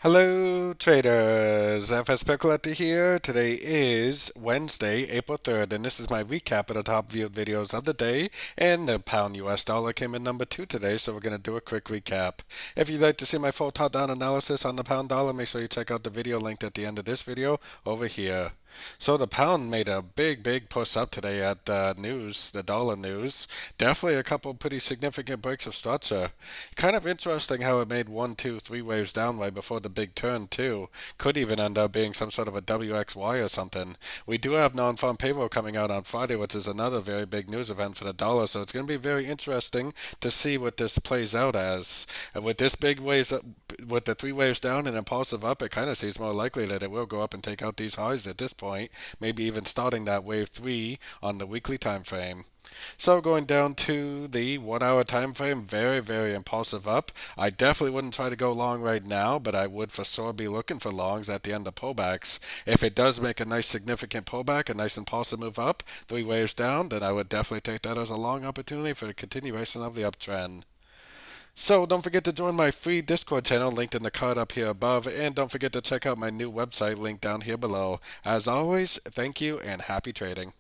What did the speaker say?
Hello traders, FX Pip Collector here. Today is Wednesday, April 3rd, and this is my recap of the top viewed videos of the day. And the pound US dollar came in number 2 today, so we're going to do a quick recap. If you'd like to see my full top-down analysis on the pound dollar, make sure you check out the video linked at the end of this video over here. So the pound made a big push up today at the dollar news. Definitely a couple pretty significant breaks of structure. Kind of interesting how it made one, two, three waves down right before the big turn too. Could even end up being some sort of a WXY or something. We do have non-farm payroll coming out on Friday, which is another very big news event for the dollar. So it's going to be very interesting to see what this plays out as. And with this big waves, with the three waves down and impulsive up, it kind of seems more likely that it will go up and take out these highs at this point, maybe even starting that wave 3 on the weekly time frame. So going down to the 1 hour time frame, very impulsive up. I definitely wouldn't try to go long right now, but I would for sure be looking for longs at the end of pullbacks. If it does make a nice significant pullback, a nice impulsive move up, three waves down, then I would definitely take that as a long opportunity for the continuation of the uptrend. So don't forget to join my free Discord channel linked in the card up here above, and don't forget to check out my new website linked down here below. As always, thank you and happy trading.